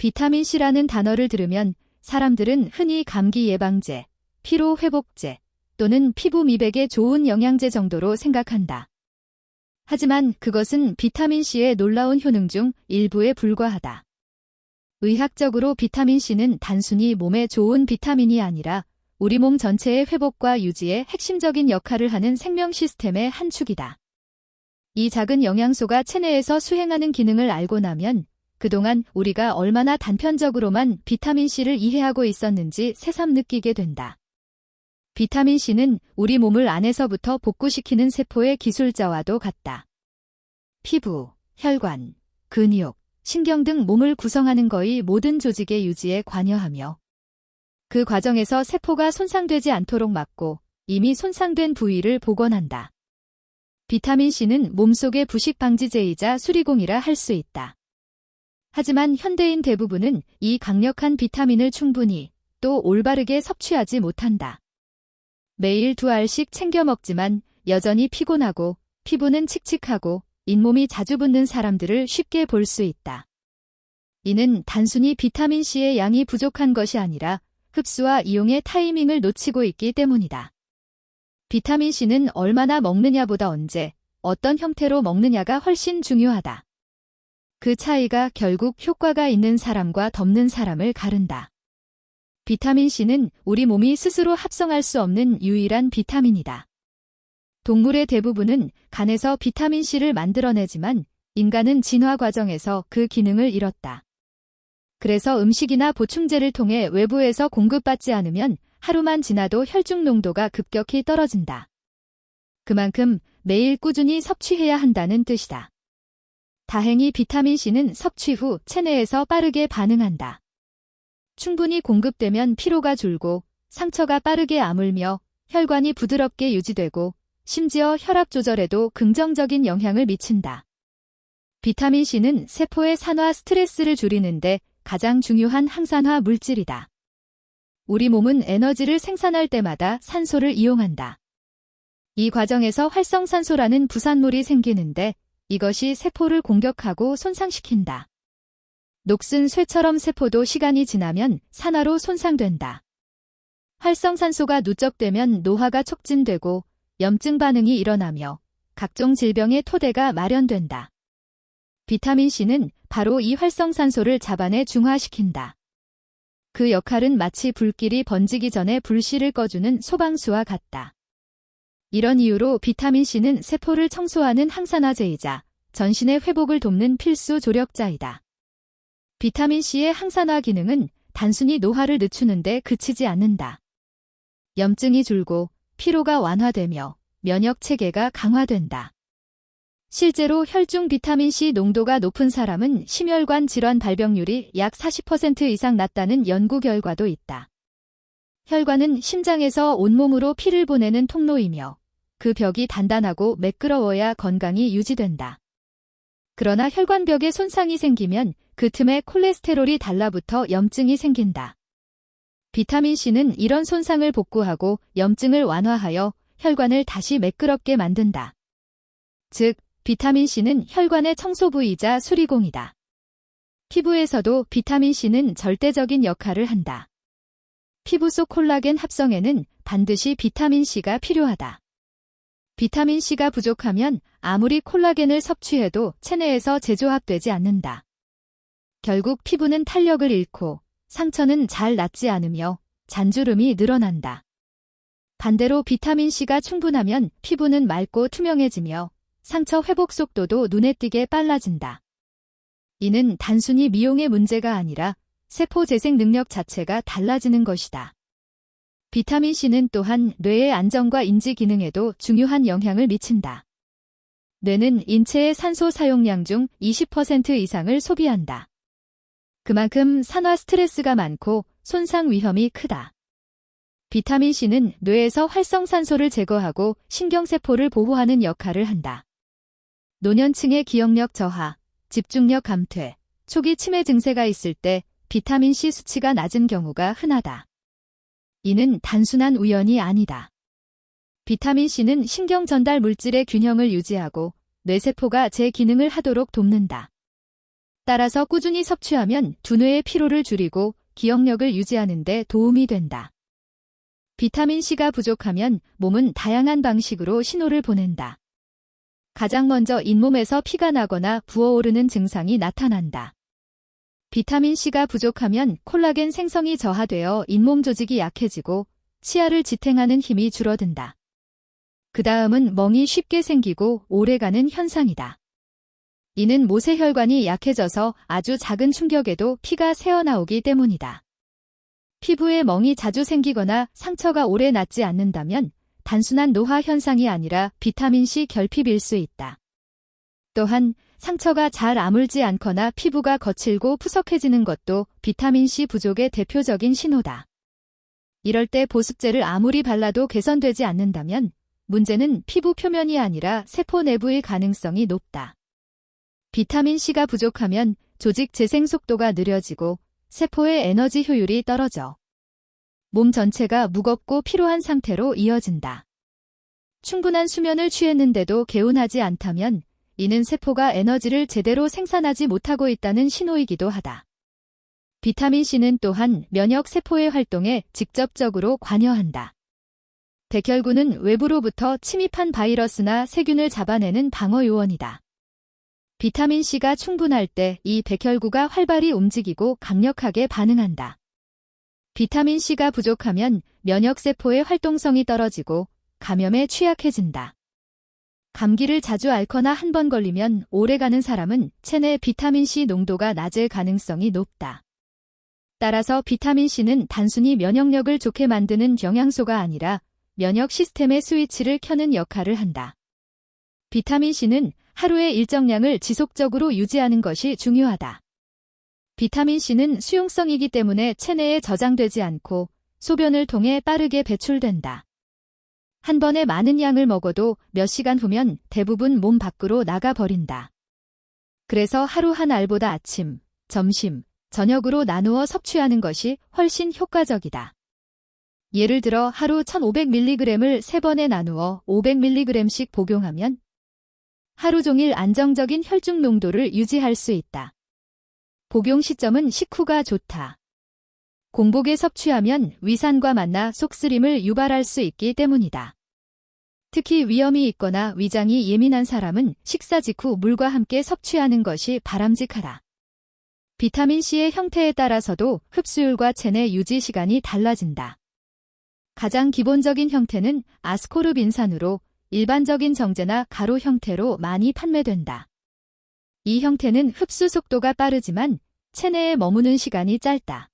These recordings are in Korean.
비타민C라는 단어를 들으면 사람들은 흔히 감기 예방제, 피로 회복제 또는 피부 미백에 좋은 영양제 정도로 생각한다. 하지만 그것은 비타민C의 놀라운 효능 중 일부에 불과하다. 의학적으로 비타민C는 단순히 몸에 좋은 비타민이 아니라 우리 몸 전체의 회복과 유지에 핵심적인 역할을 하는 생명 시스템의 한 축이다. 이 작은 영양소가 체내에서 수행하는 기능을 알고 나면 그동안 우리가 얼마나 단편적으로만 비타민C를 이해하고 있었는지 새삼 느끼게 된다. 비타민C는 우리 몸을 안에서부터 복구시키는 세포의 기술자와도 같다. 피부, 혈관, 근육, 신경 등 몸을 구성하는 거의 모든 조직의 유지에 관여하며 그 과정에서 세포가 손상되지 않도록 막고 이미 손상된 부위를 복원한다. 비타민C는 몸속의 부식 방지제이자 수리공이라 할 수 있다. 하지만 현대인 대부분은 이 강력한 비타민을 충분히 또 올바르게 섭취하지 못한다. 매일 2알씩 챙겨 먹지만 여전히 피곤하고 피부는 칙칙하고 잇몸이 자주 붓는 사람들을 쉽게 볼 수 있다. 이는 단순히 비타민C의 양이 부족한 것이 아니라 흡수와 이용의 타이밍을 놓치고 있기 때문이다. 비타민C는 얼마나 먹느냐보다 언제, 어떤 형태로 먹느냐가 훨씬 중요하다. 그 차이가 결국 효과가 있는 사람과 덮는 사람을 가른다. 비타민C는 우리 몸이 스스로 합성할 수 없는 유일한 비타민이다. 동물의 대부분은 간에서 비타민C를 만들어내지만 인간은 진화 과정에서 그 기능을 잃었다. 그래서 음식이나 보충제를 통해 외부에서 공급받지 않으면 하루만 지나도 혈중 농도가 급격히 떨어진다. 그만큼 매일 꾸준히 섭취해야 한다는 뜻이다. 다행히 비타민C는 섭취 후 체내에서 빠르게 반응한다. 충분히 공급되면 피로가 줄고 상처가 빠르게 아물며 혈관이 부드럽게 유지되고 심지어 혈압 조절에도 긍정적인 영향을 미친다. 비타민C는 세포의 산화 스트레스를 줄이는데 가장 중요한 항산화 물질이다. 우리 몸은 에너지를 생산할 때마다 산소를 이용한다. 이 과정에서 활성산소라는 부산물이 생기는데 이것이 세포를 공격하고 손상시킨다. 녹슨 쇠처럼 세포도 시간이 지나면 산화로 손상된다. 활성산소가 누적되면 노화가 촉진되고 염증 반응이 일어나며 각종 질병의 토대가 마련된다. 비타민C는 바로 이 활성산소를 잡아내 중화시킨다. 그 역할은 마치 불길이 번지기 전에 불씨를 꺼주는 소방수와 같다. 이런 이유로 비타민C는 세포를 청소하는 항산화제이자 전신의 회복을 돕는 필수 조력자이다. 비타민C의 항산화 기능은 단순히 노화를 늦추는 데 그치지 않는다. 염증이 줄고 피로가 완화되며 면역 체계가 강화된다. 실제로 혈중 비타민C 농도가 높은 사람은 심혈관 질환 발병률이 약 40% 이상 낮다는 연구 결과도 있다. 혈관은 심장에서 온몸으로 피를 보내는 통로이며 그 벽이 단단하고 매끄러워야 건강이 유지된다. 그러나 혈관벽에 손상이 생기면 그 틈에 콜레스테롤이 달라붙어 염증이 생긴다. 비타민C는 이런 손상을 복구하고 염증을 완화하여 혈관을 다시 매끄럽게 만든다. 즉, 비타민C는 혈관의 청소부이자 수리공이다. 피부에서도 비타민C는 절대적인 역할을 한다. 피부 속 콜라겐 합성에는 반드시 비타민C가 필요하다. 비타민C가 부족하면 아무리 콜라겐을 섭취해도 체내에서 재조합되지 않는다. 결국 피부는 탄력을 잃고 상처는 잘 낫지 않으며 잔주름이 늘어난다. 반대로 비타민C가 충분하면 피부는 맑고 투명해지며 상처 회복 속도도 눈에 띄게 빨라진다. 이는 단순히 미용의 문제가 아니라 세포 재생 능력 자체가 달라지는 것이다. 비타민C는 또한 뇌의 안정과 인지 기능에도 중요한 영향을 미친다. 뇌는 인체의 산소 사용량 중 20% 이상을 소비한다. 그만큼 산화 스트레스가 많고 손상 위험이 크다. 비타민C는 뇌에서 활성산소를 제거하고 신경세포를 보호하는 역할을 한다. 노년층의 기억력 저하, 집중력 감퇴, 초기 치매 증세가 있을 때 비타민C 수치가 낮은 경우가 흔하다. 이는 단순한 우연이 아니다. 비타민C는 신경 전달 물질의 균형을 유지하고 뇌세포가 제 기능을 하도록 돕는다. 따라서 꾸준히 섭취하면 두뇌의 피로를 줄이고 기억력을 유지하는 데 도움이 된다. 비타민C가 부족하면 몸은 다양한 방식으로 신호를 보낸다. 가장 먼저 잇몸에서 피가 나거나 부어오르는 증상이 나타난다. 비타민C가 부족하면 콜라겐 생성이 저하되어 잇몸 조직이 약해지고 치아를 지탱하는 힘이 줄어든다. 그 다음은 멍이 쉽게 생기고 오래가는 현상이다. 이는 모세혈관이 약해져서 아주 작은 충격에도 피가 새어나오기 때문이다. 피부에 멍이 자주 생기거나 상처가 오래 낫지 않는다면 단순한 노화 현상이 아니라 비타민C 결핍일 수 있다. 또한 상처가 잘 아물지 않거나 피부가 거칠고 푸석해지는 것도 비타민C 부족의 대표적인 신호다. 이럴 때 보습제를 아무리 발라도 개선되지 않는다면 문제는 피부 표면이 아니라 세포 내부일 가능성이 높다. 비타민C가 부족하면 조직 재생 속도가 느려지고 세포의 에너지 효율이 떨어져 몸 전체가 무겁고 피로한 상태로 이어진다. 충분한 수면을 취했는데도 개운하지 않다면 이는 세포가 에너지를 제대로 생산하지 못하고 있다는 신호이기도 하다. 비타민C는 또한 면역 세포의 활동에 직접적으로 관여한다. 백혈구는 외부로부터 침입한 바이러스나 세균을 잡아내는 방어 요원이다. 비타민C가 충분할 때 이 백혈구가 활발히 움직이고 강력하게 반응한다. 비타민C가 부족하면 면역세포의 활동성이 떨어지고 감염에 취약해진다. 감기를 자주 앓거나 한 번 걸리면 오래가는 사람은 체내 비타민C 농도가 낮을 가능성이 높다. 따라서 비타민C는 단순히 면역력을 좋게 만드는 영양소가 아니라 면역 시스템의 스위치를 켜는 역할을 한다. 비타민C는 하루의 일정량을 지속적으로 유지하는 것이 중요하다. 비타민C는 수용성이기 때문에 체내에 저장되지 않고 소변을 통해 빠르게 배출된다. 한 번에 많은 양을 먹어도 몇 시간 후면 대부분 몸 밖으로 나가버린다. 그래서 하루 한 알보다 아침, 점심, 저녁으로 나누어 섭취하는 것이 훨씬 효과적이다. 예를 들어 하루 1500mg을 3번에 나누어 500mg씩 복용하면 하루 종일 안정적인 혈중 농도를 유지할 수 있다. 복용 시점은 식후가 좋다. 공복에 섭취하면 위산과 만나 속쓰림을 유발할 수 있기 때문이다. 특히 위염이 있거나 위장이 예민한 사람은 식사 직후 물과 함께 섭취하는 것이 바람직하다. 비타민C의 형태에 따라서도 흡수율과 체내 유지 시간이 달라진다. 가장 기본적인 형태는 아스코르빈산으로 일반적인 정제나 가루 형태로 많이 판매된다. 이 형태는 흡수 속도가 빠르지만 체내에 머무는 시간이 짧다.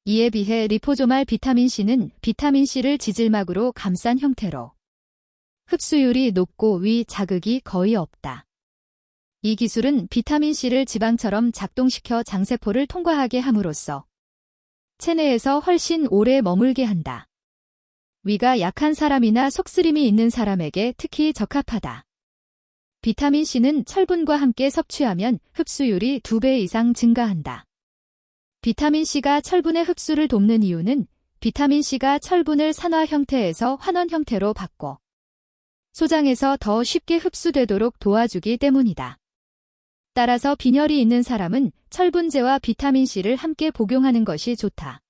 이에 비해 리포조말 비타민C는 비타민C를 지질막으로 감싼 형태로 흡수율이 높고 위 자극이 거의 없다. 이 기술은 비타민C를 지방처럼 작동시켜 장세포를 통과하게 함으로써 체내에서 훨씬 오래 머물게 한다. 위가 약한 사람이나 속쓰림이 있는 사람에게 특히 적합하다. 비타민C는 철분과 함께 섭취하면 흡수율이 2배 이상 증가한다. 비타민C가 철분의 흡수를 돕는 이유는 비타민C가 철분을 산화 형태에서 환원 형태로 바꿔 소장에서 더 쉽게 흡수되도록 도와주기 때문이다. 따라서 빈혈이 있는 사람은 철분제와 비타민C를 함께 복용하는 것이 좋다.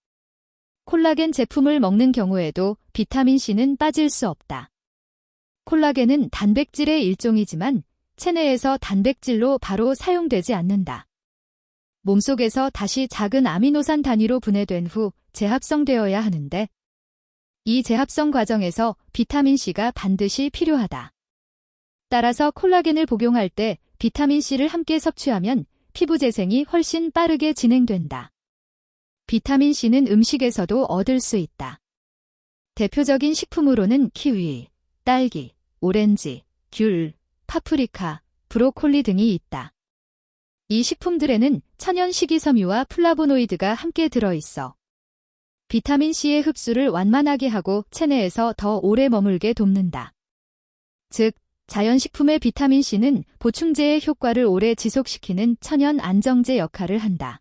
콜라겐 제품을 먹는 경우에도 비타민C는 빠질 수 없다. 콜라겐은 단백질의 일종이지만 체내에서 단백질로 바로 사용되지 않는다. 몸속에서 다시 작은 아미노산 단위로 분해된 후 재합성되어야 하는데 이 재합성 과정에서 비타민C가 반드시 필요하다. 따라서 콜라겐을 복용할 때 비타민C를 함께 섭취하면 피부 재생이 훨씬 빠르게 진행된다. 비타민C는 음식에서도 얻을 수 있다. 대표적인 식품으로는 키위, 딸기, 오렌지, 귤, 파프리카, 브로콜리 등이 있다. 이 식품들에는 천연 식이섬유와 플라보노이드가 함께 들어있어 비타민C의 흡수를 완만하게 하고 체내에서 더 오래 머물게 돕는다. 즉, 자연식품의 비타민C는 보충제의 효과를 오래 지속시키는 천연 안정제 역할을 한다.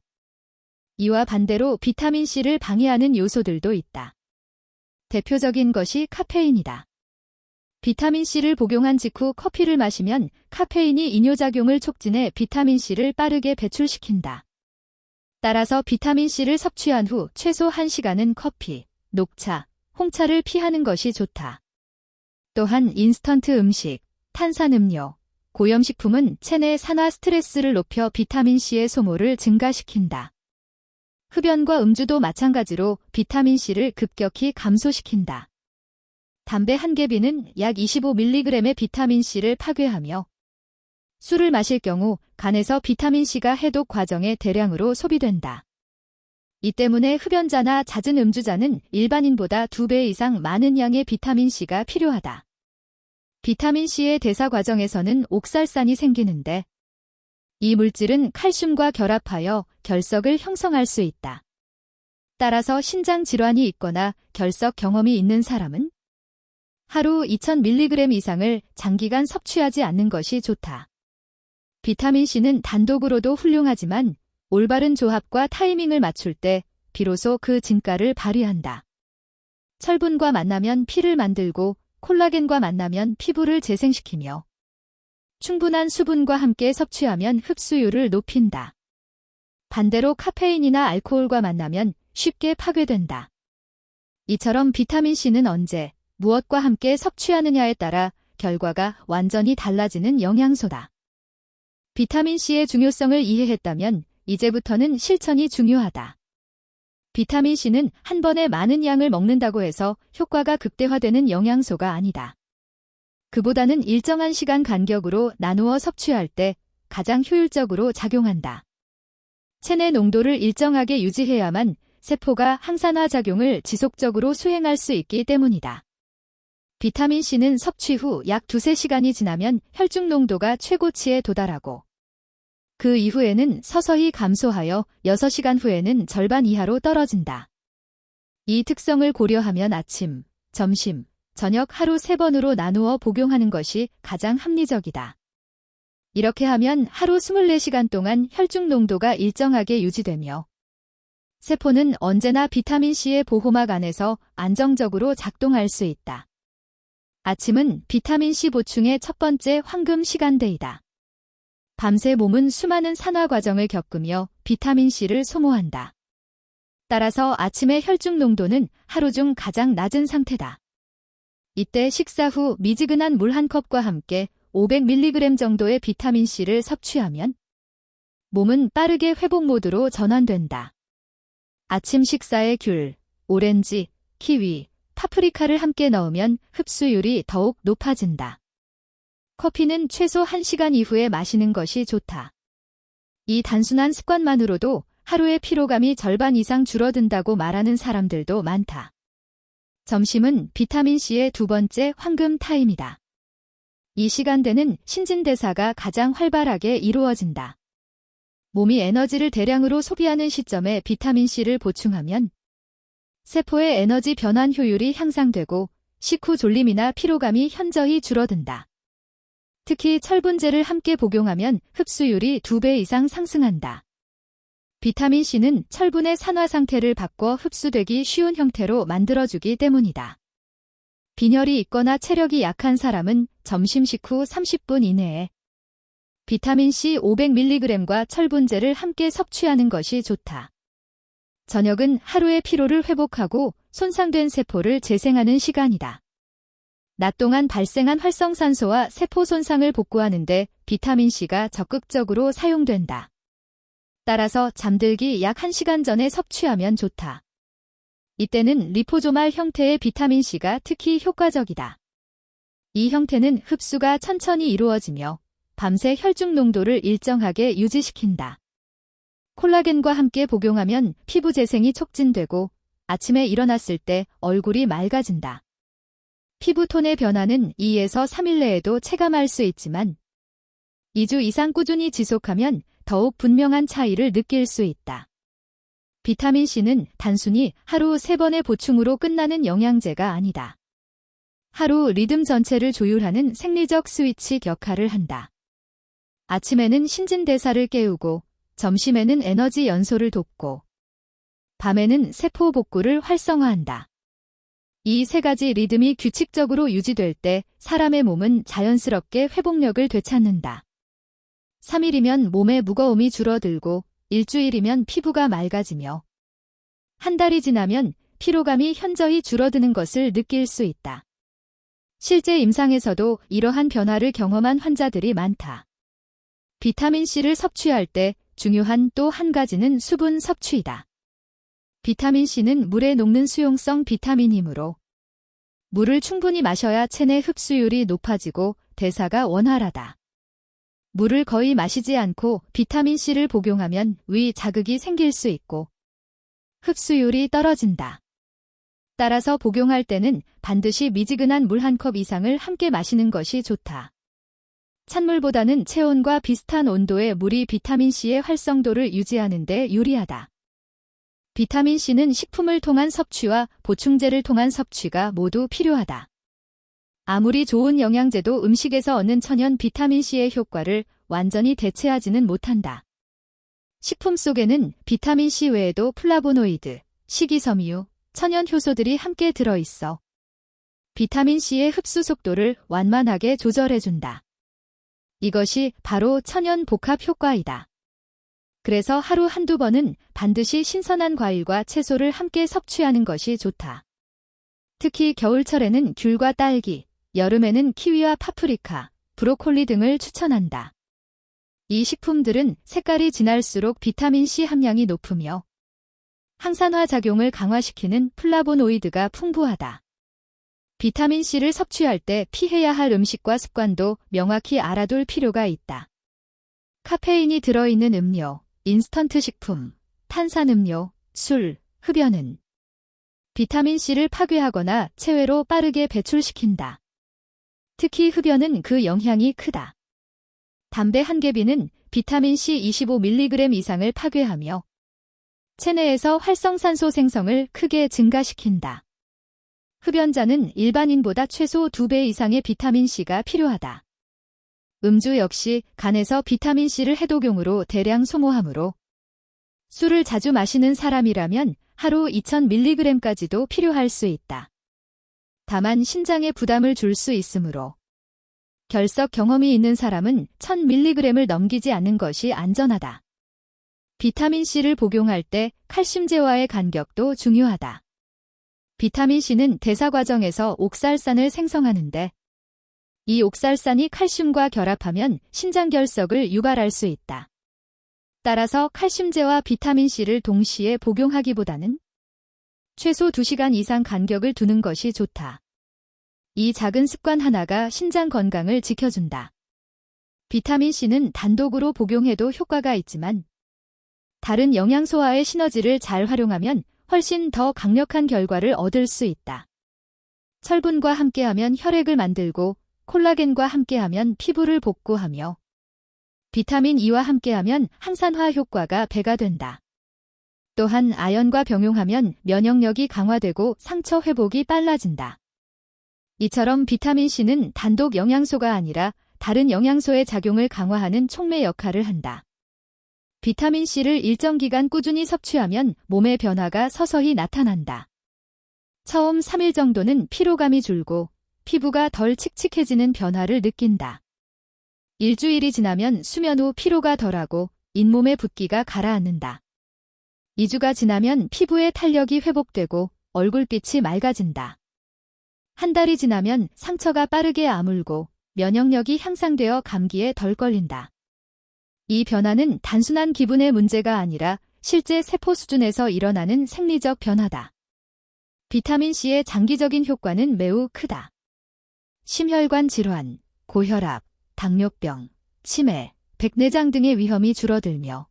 이와 반대로 비타민C를 방해하는 요소들도 있다. 대표적인 것이 카페인이다. 비타민C를 복용한 직후 커피를 마시면 카페인이 이뇨작용을 촉진해 비타민C를 빠르게 배출시킨다. 따라서 비타민C를 섭취한 후 최소 1시간은 커피, 녹차, 홍차를 피하는 것이 좋다. 또한 인스턴트 음식, 탄산음료, 고염식품은 체내 산화 스트레스를 높여 비타민C의 소모를 증가시킨다. 흡연과 음주도 마찬가지로 비타민C를 급격히 감소시킨다. 담배 한 개비는 약 25mg의 비타민C를 파괴하며 술을 마실 경우 간에서 비타민C가 해독 과정에 대량으로 소비된다. 이 때문에 흡연자나 잦은 음주자는 일반인보다 2배 이상 많은 양의 비타민C가 필요하다. 비타민C의 대사 과정에서는 옥살산이 생기는데 이 물질은 칼슘과 결합하여 결석을 형성할 수 있다. 따라서 신장 질환이 있거나 결석 경험이 있는 사람은 하루 2000mg 이상을 장기간 섭취하지 않는 것이 좋다. 비타민C는 단독으로도 훌륭하지만 올바른 조합과 타이밍을 맞출 때 비로소 그 진가를 발휘한다. 철분과 만나면 피를 만들고 콜라겐과 만나면 피부를 재생시키며 충분한 수분과 함께 섭취하면 흡수율을 높인다. 반대로 카페인이나 알코올과 만나면 쉽게 파괴된다. 이처럼 비타민C는 언제, 무엇과 함께 섭취하느냐에 따라 결과가 완전히 달라지는 영양소다. 비타민C의 중요성을 이해했다면 이제부터는 실천이 중요하다. 비타민C는 한 번에 많은 양을 먹는다고 해서 효과가 극대화되는 영양소가 아니다. 그보다는 일정한 시간 간격으로 나누어 섭취할 때 가장 효율적으로 작용한다. 체내 농도를 일정하게 유지해야만 세포가 항산화 작용을 지속적으로 수행할 수 있기 때문이다. 비타민C는 섭취 후 약 2~3시간이 지나면 혈중 농도가 최고치에 도달하고 그 이후에는 서서히 감소하여 6시간 후에는 절반 이하로 떨어진다. 이 특성을 고려하면 아침, 점심, 저녁 하루 3번으로 나누어 복용하는 것이 가장 합리적이다. 이렇게 하면 하루 24시간 동안 혈중 농도가 일정하게 유지되며 세포는 언제나 비타민C의 보호막 안에서 안정적으로 작동할 수 있다. 아침은 비타민C 보충의 첫 번째 황금 시간대이다. 밤새 몸은 수많은 산화 과정을 겪으며 비타민C를 소모한다. 따라서 아침의 혈중 농도는 하루 중 가장 낮은 상태다. 이때 식사 후 미지근한 물 한 컵과 함께 500mg 정도의 비타민C를 섭취하면 몸은 빠르게 회복 모드로 전환된다. 아침 식사에 귤, 오렌지, 키위, 파프리카를 함께 넣으면 흡수율이 더욱 높아진다. 커피는 최소 1시간 이후에 마시는 것이 좋다. 이 단순한 습관만으로도 하루의 피로감이 절반 이상 줄어든다고 말하는 사람들도 많다. 점심은 비타민C의 두 번째 황금 타임이다. 이 시간대는 신진대사가 가장 활발하게 이루어진다. 몸이 에너지를 대량으로 소비하는 시점에 비타민C를 보충하면 세포의 에너지 변환 효율이 향상되고 식후 졸림이나 피로감이 현저히 줄어든다. 특히 철분제를 함께 복용하면 흡수율이 2배 이상 상승한다. 비타민C는 철분의 산화 상태를 바꿔 흡수되기 쉬운 형태로 만들어주기 때문이다. 빈혈이 있거나 체력이 약한 사람은 점심 식후 30분 이내에 비타민C 500mg과 철분제를 함께 섭취하는 것이 좋다. 저녁은 하루의 피로를 회복하고 손상된 세포를 재생하는 시간이다. 낮 동안 발생한 활성산소와 세포 손상을 복구하는 데 비타민C가 적극적으로 사용된다. 따라서 잠들기 약 1시간 전에 섭취하면 좋다. 이때는 리포조말 형태의 비타민C가 특히 효과적이다. 이 형태는 흡수가 천천히 이루어지며 밤새 혈중 농도를 일정하게 유지시킨다. 콜라겐과 함께 복용하면 피부 재생이 촉진되고 아침에 일어났을 때 얼굴이 맑아진다. 피부톤의 변화는 2에서 3일 내에도 체감할 수 있지만 2주 이상 꾸준히 지속하면 더욱 분명한 차이를 느낄 수 있다. 비타민C는 단순히 하루 3번의 보충으로 끝나는 영양제가 아니다. 하루 리듬 전체를 조율하는 생리적 스위치 역할을 한다. 아침에는 신진대사를 깨우고 점심에는 에너지 연소를 돕고 밤에는 세포 복구를 활성화한다. 이 세 가지 리듬이 규칙적으로 유지될 때 사람의 몸은 자연스럽게 회복력을 되찾는다. 3일이면 몸의 무거움이 줄어들고 일주일이면 피부가 맑아지며 한 달이 지나면 피로감이 현저히 줄어드는 것을 느낄 수 있다. 실제 임상에서도 이러한 변화를 경험한 환자들이 많다. 비타민C를 섭취할 때 중요한 또 한 가지는 수분 섭취이다. 비타민C는 물에 녹는 수용성 비타민이므로 물을 충분히 마셔야 체내 흡수율이 높아지고 대사가 원활하다. 물을 거의 마시지 않고 비타민C를 복용하면 위 자극이 생길 수 있고 흡수율이 떨어진다. 따라서 복용할 때는 반드시 미지근한 물 한 컵 이상을 함께 마시는 것이 좋다. 찬물보다는 체온과 비슷한 온도의 물이 비타민C의 활성도를 유지하는 데 유리하다. 비타민C는 식품을 통한 섭취와 보충제를 통한 섭취가 모두 필요하다. 아무리 좋은 영양제도 음식에서 얻는 천연 비타민C의 효과를 완전히 대체하지는 못한다. 식품 속에는 비타민C 외에도 플라보노이드, 식이섬유, 천연 효소들이 함께 들어있어 비타민C의 흡수 속도를 완만하게 조절해준다. 이것이 바로 천연 복합 효과이다. 그래서 하루 한두 번은 반드시 신선한 과일과 채소를 함께 섭취하는 것이 좋다. 특히 겨울철에는 귤과 딸기, 여름에는 키위와 파프리카, 브로콜리 등을 추천한다. 이 식품들은 색깔이 진할수록 비타민C 함량이 높으며 항산화 작용을 강화시키는 플라보노이드가 풍부하다. 비타민C를 섭취할 때 피해야 할 음식과 습관도 명확히 알아둘 필요가 있다. 카페인이 들어있는 음료, 인스턴트 식품, 탄산음료, 술, 흡연은 비타민C를 파괴하거나 체외로 빠르게 배출시킨다. 특히 흡연은 그 영향이 크다. 담배 한 개비는 비타민C 25mg 이상을 파괴하며 체내에서 활성산소 생성을 크게 증가시킨다. 흡연자는 일반인보다 최소 2배 이상의 비타민C가 필요하다. 음주 역시 간에서 비타민C를 해독용으로 대량 소모하므로 술을 자주 마시는 사람이라면 하루 2000mg까지도 필요할 수 있다. 다만 신장에 부담을 줄 수 있으므로 결석 경험이 있는 사람은 1000mg을 넘기지 않는 것이 안전하다. 비타민C를 복용할 때 칼슘제와의 간격도 중요하다. 비타민C는 대사 과정에서 옥살산을 생성하는데 이 옥살산이 칼슘과 결합하면 신장결석을 유발할 수 있다. 따라서 칼슘제와 비타민C를 동시에 복용하기보다는 최소 2시간 이상 간격을 두는 것이 좋다. 이 작은 습관 하나가 신장 건강을 지켜준다. 비타민C는 단독으로 복용해도 효과가 있지만 다른 영양소와의 시너지를 잘 활용하면 훨씬 더 강력한 결과를 얻을 수 있다. 철분과 함께하면 혈액을 만들고 콜라겐과 함께하면 피부를 복구하며 비타민 E와 함께하면 항산화 효과가 배가 된다. 또한 아연과 병용하면 면역력이 강화되고 상처 회복이 빨라진다. 이처럼 비타민C는 단독 영양소가 아니라 다른 영양소의 작용을 강화하는 촉매 역할을 한다. 비타민C를 일정 기간 꾸준히 섭취하면 몸의 변화가 서서히 나타난다. 처음 3일 정도는 피로감이 줄고 피부가 덜 칙칙해지는 변화를 느낀다. 일주일이 지나면 수면 후 피로가 덜하고 잇몸의 붓기가 가라앉는다. 2주가 지나면 피부의 탄력이 회복되고 얼굴빛이 맑아진다. 한 달이 지나면 상처가 빠르게 아물고 면역력이 향상되어 감기에 덜 걸린다. 이 변화는 단순한 기분의 문제가 아니라 실제 세포 수준에서 일어나는 생리적 변화다. 비타민C의 장기적인 효과는 매우 크다. 심혈관 질환, 고혈압, 당뇨병, 치매, 백내장 등의 위험이 줄어들며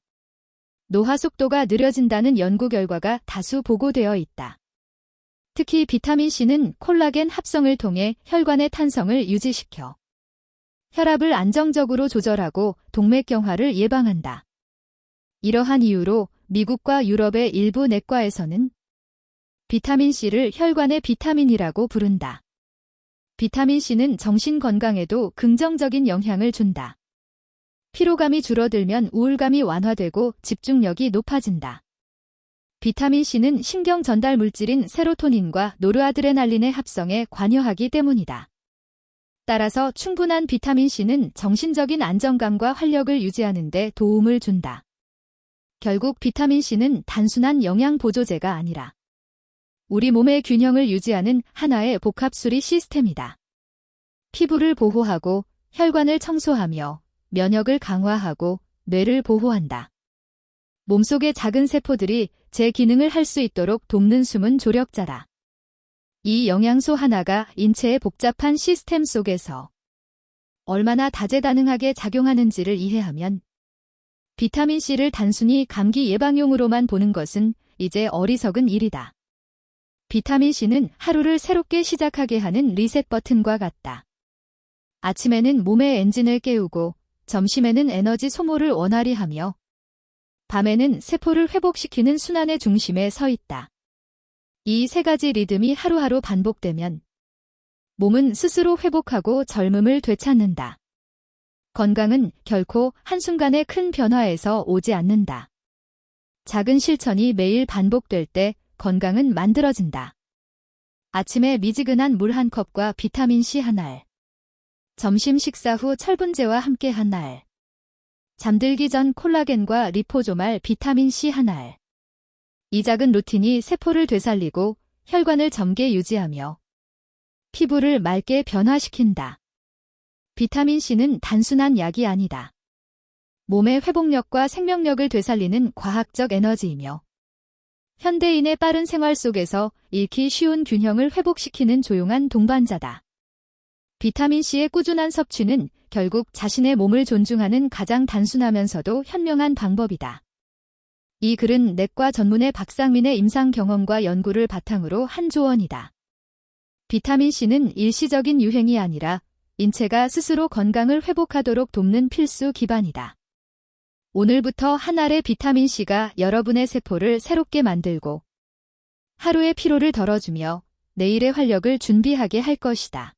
노화 속도가 느려진다는 연구 결과가 다수 보고되어 있다. 특히 비타민C는 콜라겐 합성을 통해 혈관의 탄성을 유지시켜 혈압을 안정적으로 조절하고 동맥경화를 예방한다. 이러한 이유로 미국과 유럽의 일부 내과에서는 비타민C를 혈관의 비타민이라고 부른다. 비타민C는 정신 건강에도 긍정적인 영향을 준다. 피로감이 줄어들면 우울감이 완화되고 집중력이 높아진다. 비타민 C는 신경 전달 물질인 세로토닌과 노르아드레날린의 합성에 관여하기 때문이다. 따라서 충분한 비타민 C는 정신적인 안정감과 활력을 유지하는 데 도움을 준다. 결국 비타민 C는 단순한 영양 보조제가 아니라 우리 몸의 균형을 유지하는 하나의 복합수리 시스템이다. 피부를 보호하고 혈관을 청소하며 면역을 강화하고 뇌를 보호한다. 몸속의 작은 세포들이 제 기능을 할 수 있도록 돕는 숨은 조력자다. 이 영양소 하나가 인체의 복잡한 시스템 속에서 얼마나 다재다능하게 작용하는지를 이해하면 비타민 C를 단순히 감기 예방용으로만 보는 것은 이제 어리석은 일이다. 비타민 C는 하루를 새롭게 시작하게 하는 리셋 버튼과 같다. 아침에는 몸의 엔진을 깨우고 점심에는 에너지 소모를 원활히 하며 밤에는 세포를 회복시키는 순환의 중심에 서 있다. 이 세 가지 리듬이 하루하루 반복되면 몸은 스스로 회복하고 젊음을 되찾는다. 건강은 결코 한순간의 큰 변화에서 오지 않는다. 작은 실천이 매일 반복될 때 건강은 만들어진다. 아침에 미지근한 물 한 컵과 비타민 C 한 알. 점심 식사 후 철분제와 함께 한 알. 잠들기 전 콜라겐과 리포조말 비타민 C 한 알. 이 작은 루틴이 세포를 되살리고 혈관을 젊게 유지하며 피부를 맑게 변화시킨다. 비타민 C는 단순한 약이 아니다. 몸의 회복력과 생명력을 되살리는 과학적 에너지이며 현대인의 빠른 생활 속에서 잃기 쉬운 균형을 회복시키는 조용한 동반자다. 비타민 C의 꾸준한 섭취는 결국 자신의 몸을 존중하는 가장 단순하면서도 현명한 방법이다. 이 글은 내과 전문의 박상민의 임상 경험과 연구를 바탕으로 한 조언이다. 비타민 C는 일시적인 유행이 아니라 인체가 스스로 건강을 회복하도록 돕는 필수 기반이다. 오늘부터 한 알의 비타민 C가 여러분의 세포를 새롭게 만들고 하루의 피로를 덜어주며 내일의 활력을 준비하게 할 것이다.